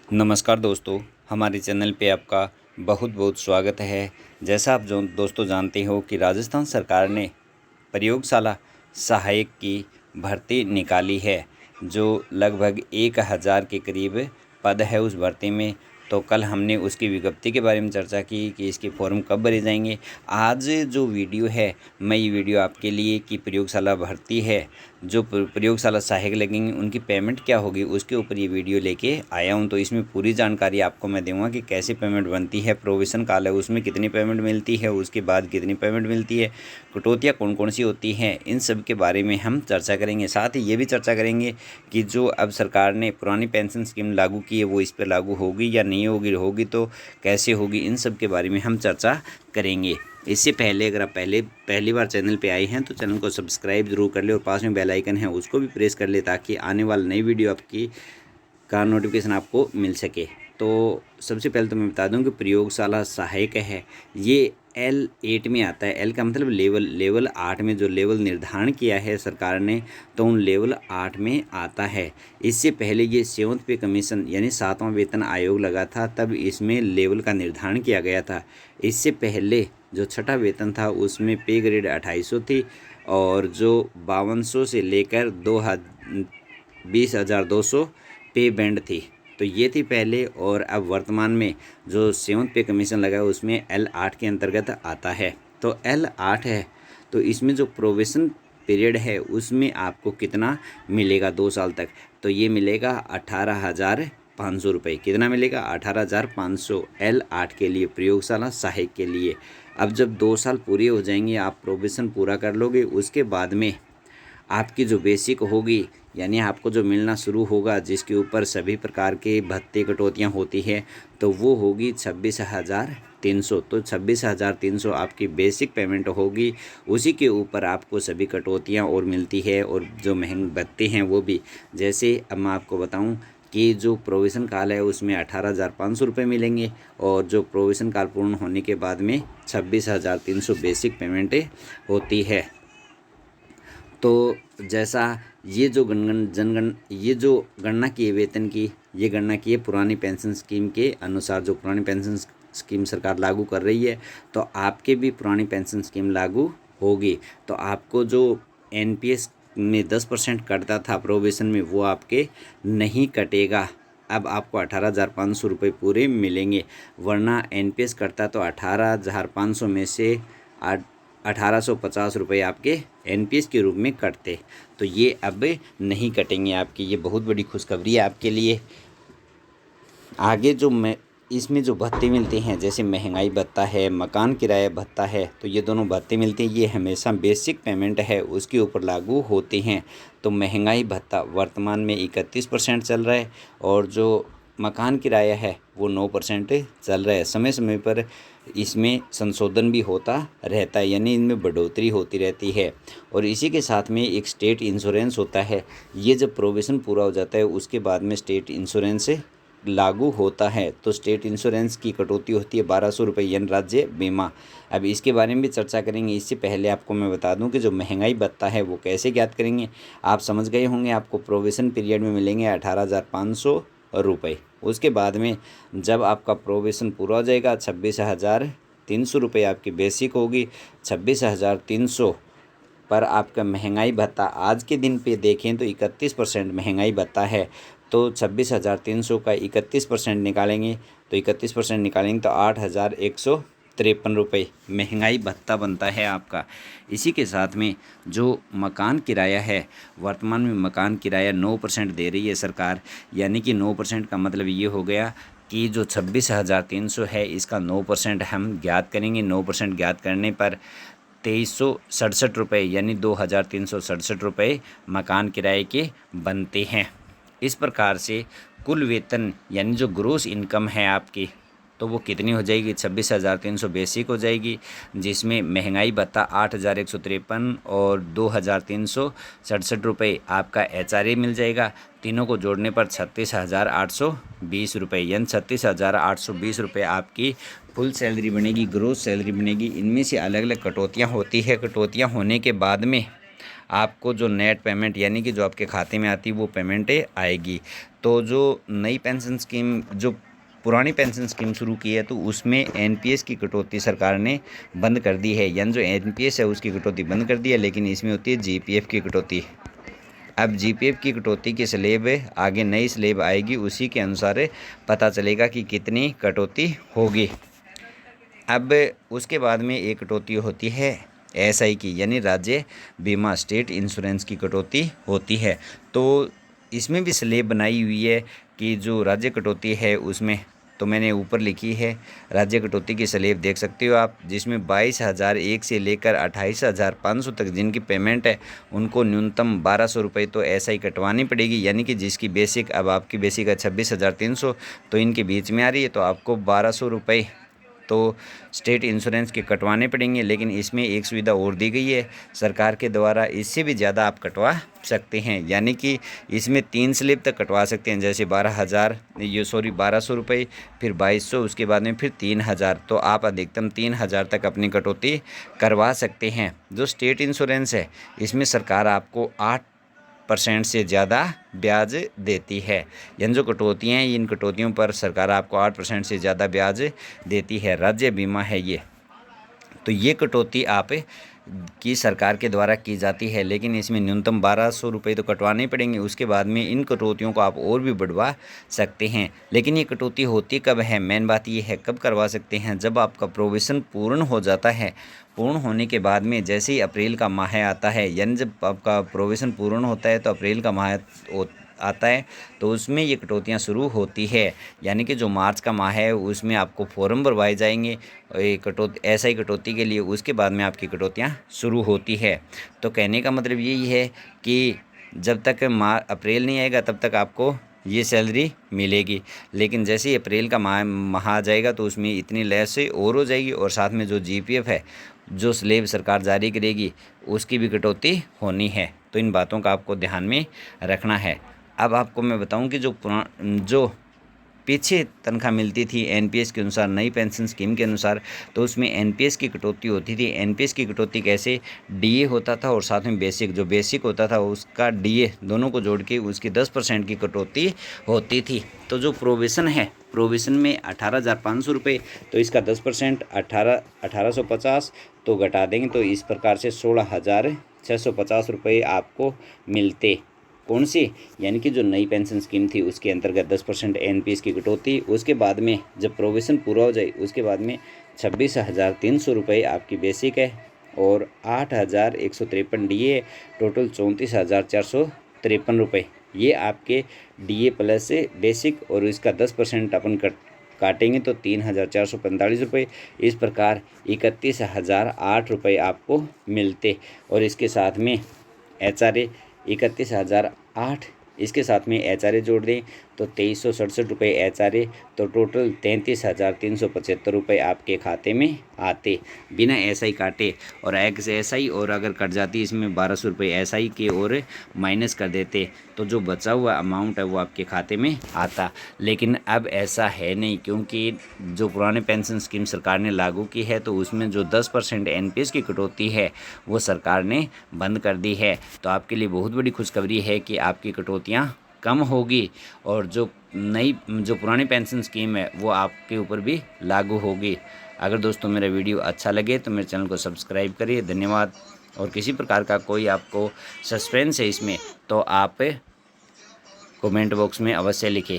नमस्कार दोस्तों, हमारे चैनल पे आपका बहुत बहुत स्वागत है। जैसा आप जो दोस्तों जानते हो कि राजस्थान सरकार ने प्रयोगशाला सहायक की भर्ती निकाली है, जो लगभग 1000 के करीब पद है उस भर्ती में। तो कल हमने उसकी विज्ञप्ति के बारे में चर्चा की कि इसके फॉर्म कब भरे जाएंगे। आज जो वीडियो है, मैं ये वीडियो आपके लिए कि प्रयोगशाला भर्ती है, जो प्रयोगशाला सहायक लगेंगे उनकी पेमेंट क्या होगी, उसके ऊपर ये वीडियो लेके आया हूँ। तो इसमें पूरी जानकारी आपको मैं दूंगा कि कैसे पेमेंट बनती है, प्रोविज़न काल है उसमें कितनी पेमेंट मिलती है, उसके बाद कितनी पेमेंट मिलती है, कटौतियाँ कौन कौन सी होती हैं, इन सब के बारे में हम चर्चा करेंगे। साथ ही ये भी चर्चा करेंगे कि जो अब सरकार ने पुरानी पेंशन स्कीम लागू की है वो इस पर लागू होगी या नहीं होगी, होगी तो कैसे होगी, इन सब के बारे में हम चर्चा करेंगे। इससे पहले अगर आप पहली बार चैनल पे आए हैं तो चैनल को सब्सक्राइब जरूर कर ले और पास में बेल आइकन है उसको भी प्रेस कर ले, ताकि आने वाली नई वीडियो आपकी का नोटिफिकेशन आपको मिल सके। तो सबसे पहले तो मैं बता दूं कि प्रयोगशाला सहायक है ये L8 में आता है। L का मतलब लेवल 8 में जो लेवल निर्धारण किया है सरकार ने, तो उन लेवल 8 में आता है। इससे पहले ये 7th पे कमीशन यानी 7वां वेतन आयोग लगा था, तब इसमें लेवल का निर्धारण किया गया था। इससे पहले जो छठा वेतन था उसमें पे ग्रेड 2800 थी, और जो 5200 से लेकर 20,200 पे बैंड थी। तो ये थी पहले, और अब वर्तमान में जो 7th पे कमीशन लगा है उसमें L8 के अंतर्गत आता है। तो L8 है तो इसमें जो प्रोबेशन पीरियड है उसमें आपको कितना मिलेगा 2 साल तक, तो ये मिलेगा 18,500 रुपये। कितना मिलेगा? 18,500 L8 के लिए, प्रयोगशाला सहायक के लिए। अब जब 2 साल पूरे हो जाएंगे, आप प्रोबेशन पूरा कर लोगे, उसके बाद में आपकी जो बेसिक होगी यानी आपको जो मिलना शुरू होगा, जिसके ऊपर सभी प्रकार के भत्ते कटौतियाँ होती हैं, तो वो होगी 26,300। तो 26,300 आपकी बेसिक पेमेंट होगी। उसी के ऊपर आपको सभी कटौतियाँ और मिलती है, और जो महंगे भत्ते हैं वो भी। जैसे अब मैं आपको बताऊं कि जो प्रोविज़न काल है उसमें 18,500 रुपये मिलेंगे, और जो प्रोविज़न काल पूर्ण होने के बाद में 26,300 बेसिक पेमेंट होती है। तो जैसा ये जो गणना की है वेतन की, ये गणना की है पुरानी पेंशन स्कीम के अनुसार। जो पुरानी पेंशन स्कीम सरकार लागू कर रही है, तो आपके भी पुरानी पेंशन स्कीम लागू होगी। तो आपको जो NPS में 10% कटता था प्रोविज़न में, वो आपके नहीं कटेगा। अब आपको 18,500 रुपये पूरे मिलेंगे, वरना NPS कटता तो 18,500 में से 1850 रुपये आपके NPS के रूप में कटते। तो ये अब नहीं कटेंगे आपके। ये बहुत बड़ी खुशखबरी है आपके लिए। आगे जो इसमें जो भत्ते मिलते हैं, जैसे महंगाई भत्ता है, मकान किराया भत्ता है, तो ये दोनों भत्ते मिलते हैं, ये हमेशा बेसिक पेमेंट है उसके ऊपर लागू होते हैं। तो महंगाई भत्ता वर्तमान में 31% चल रहा है, और जो मकान किराया है वो 9% चल रहा है। समय समय पर इसमें संशोधन भी होता रहता है, यानी इनमें बढ़ोतरी होती रहती है। और इसी के साथ में एक स्टेट इंश्योरेंस होता है। ये जब प्रोविज़न पूरा हो जाता है उसके बाद में स्टेट इंश्योरेंस लागू होता है। तो स्टेट इंश्योरेंस की कटौती होती है 1200 रुपये, यानी राज्य बीमा। अब इसके बारे में भी चर्चा करेंगे। इससे पहले आपको मैं बता दूं कि जो महंगाई भत्ता है वो कैसे ज्ञात करेंगे। आप समझ गए होंगे, आपको प्रोविज़न पीरियड में मिलेंगे 18,500 रुपये। उसके बाद में जब आपका प्रोविज़न पूरा हो जाएगा 26,300 रुपये आपकी बेसिक होगी। 26,300 पर आपका महंगाई भत्ता आज के दिन पे देखें तो 31% महंगाई भत्ता है। तो 26,300 का 31% निकालेंगे, तो 31% निकालेंगे तो 8,153 रुपये महंगाई भत्ता बनता है आपका। इसी के साथ में जो मकान किराया है, वर्तमान में मकान किराया 9% दे रही है सरकार। यानी कि 9% का मतलब ये हो गया कि जो 26,300 है इसका 9% हम ज्ञात करेंगे। 9% ज्ञात करने पर 2,367 रुपये यानी 2,367 रुपये मकान किराए के बनते हैं। इस प्रकार से कुल वेतन यानी जो ग्रोस इनकम है आपकी, तो वो कितनी हो जाएगी? 26,300 बेसिक हो जाएगी, जिसमें महंगाई भत्ता 8,153 और 2,367 रुपये आपका HRA मिल जाएगा। तीनों को जोड़ने पर 36,820 रुपये, यानी 36,820 रुपये आपकी फुल सैलरी बनेगी, ग्रोस सैलरी बनेगी। इनमें से अलग अलग कटौतियाँ होती है। कटौतियाँ होने के बाद में आपको जो नेट पेमेंट यानी कि जो आपके खाते में आती है वो पेमेंट आएगी। तो जो नई पेंशन स्कीम, जो पुरानी पेंशन स्कीम शुरू की है, तो उसमें एनपीएस की कटौती सरकार ने बंद कर दी है, यानी जो एनपीएस है उसकी कटौती बंद कर दी है, लेकिन इसमें होती है जीपीएफ की कटौती। अब जीपीएफ की कटौती की स्लेब आगे नई स्लेब आएगी, उसी के अनुसार पता चलेगा कि कितनी कटौती होगी। अब उसके बाद में एक कटौती होती है एसआई की, यानी राज्य बीमा स्टेट इंश्योरेंस की कटौती होती है। तो इसमें भी स्लेब बनाई हुई है कि जो राज्य कटौती है उसमें, तो मैंने ऊपर लिखी है राज्य कटौती की स्लेब, देख सकते हो आप, जिसमें 22,001 से लेकर 28,500 तक जिनकी पेमेंट है उनको न्यूनतम 1,200 रुपये तो एसआई कटवानी पड़ेगी, यानी कि जिसकी बेसिक, अब आपकी बेसिक है 26,300, तो इनके बीच में आ रही है, तो आपको 1,200 रुपये तो स्टेट इंश्योरेंस के कटवाने पड़ेंगे। लेकिन इसमें एक सुविधा और दी गई है सरकार के द्वारा, इससे भी ज़्यादा आप कटवा सकते हैं, यानी कि इसमें 3 स्लिप तक कटवा सकते हैं, जैसे 1,200 रुपये, फिर 2,200, उसके बाद में फिर 3,000, तो आप अधिकतम 3,000 तक अपनी कटौती करवा सकते हैं। जो स्टेट इंश्योरेंस है इसमें सरकार आपको 8% से ज़्यादा ब्याज देती है, यानी जो कटौतियाँ हैं, इन कटौतियों पर सरकार आपको 8% से ज़्यादा ब्याज देती है। राज्य बीमा है ये, तो ये कटौती आप की सरकार के द्वारा की जाती है, लेकिन इसमें न्यूनतम 1,200 रुपये तो कटवाने पड़ेंगे। उसके बाद में इन कटौतियों को आप और भी बढ़वा सकते हैं। लेकिन ये कटौती होती कब है, मेन बात ये है कब करवा सकते हैं, जब आपका प्रोविज़न पूर्ण हो जाता है। पूर्ण होने के बाद में जैसे ही अप्रैल का माह आता है, यानी जब आपका प्रोविज़न पूर्ण होता है तो अप्रैल का माह आता है, तो उसमें ये कटौतियाँ शुरू होती है, यानी कि जो मार्च का माह है उसमें आपको फॉर्म भरवाए जाएंगे एसआई कटौती के लिए, उसके बाद में आपकी कटौतियाँ शुरू होती है। तो कहने का मतलब यही है कि जब तक अप्रैल नहीं आएगा तब तक आपको ये सैलरी मिलेगी, लेकिन जैसे ही अप्रैल का माह आ जाएगा तो उसमें इतनी लेस और हो जाएगी, और साथ में जो जीपीएफ है, जो स्लेब सरकार जारी करेगी, उसकी भी कटौती होनी है। तो इन बातों का आपको ध्यान में रखना है। अब आपको मैं बताऊं कि जो पीछे तनख्वाह मिलती थी एनपीएस के अनुसार, नई पेंशन स्कीम के अनुसार, तो उसमें एनपीएस की कटौती होती थी। एनपीएस की कटौती कैसे, डीए होता था और साथ में बेसिक, जो बेसिक होता था उसका डीए दोनों को जोड़ के उसकी 10% की कटौती होती थी। तो जो प्रोविज़न है, प्रोविज़न में 18,500 रुपये, तो इसका 10% 18,50 तो घटा देंगे, तो इस प्रकार से 16,650 रुपये आपको मिलते। कौन सी, यानी कि जो नई पेंशन स्कीम थी उसके अंतर्गत 10% एनपीएस की कटौती। उसके बाद में जब प्रोविज़न पूरा हो जाए उसके बाद में 26,300 रुपये आपकी बेसिक है और 8,153 डीए, टोटल 34,453 रुपये, ये आपके डीए प्लस बेसिक, और इसका 10% अपन काटेंगे तो 3,445 रुपये। इस प्रकार 31,008 रुपये आपको मिलते, और इसके साथ में HRA 31,008, इसके साथ में HRA जोड़ दें तो 2,367 रुपये HRA, तो टोटल 33,375 रुपये आपके खाते में आते बिना एसआई काटे। और एसआई और अगर कट जाती इसमें 1,200 रुपये एसआई के और माइनस कर देते, तो जो बचा हुआ अमाउंट है वो आपके खाते में आता। लेकिन अब ऐसा है नहीं, क्योंकि जो पुराने पेंशन स्कीम सरकार ने लागू की है तो उसमें जो 10% एनपीएस की कटौती है वो सरकार ने बंद कर दी है। तो आपके लिए बहुत बड़ी खुशखबरी है कि आपकी कटौतियाँ कम होगी, और जो पुरानी पेंशन स्कीम है वो आपके ऊपर भी लागू होगी। अगर दोस्तों मेरा वीडियो अच्छा लगे तो मेरे चैनल को सब्सक्राइब करिए। धन्यवाद। और किसी प्रकार का कोई आपको सस्पेंस है इसमें तो आप कमेंट बॉक्स में अवश्य लिखें।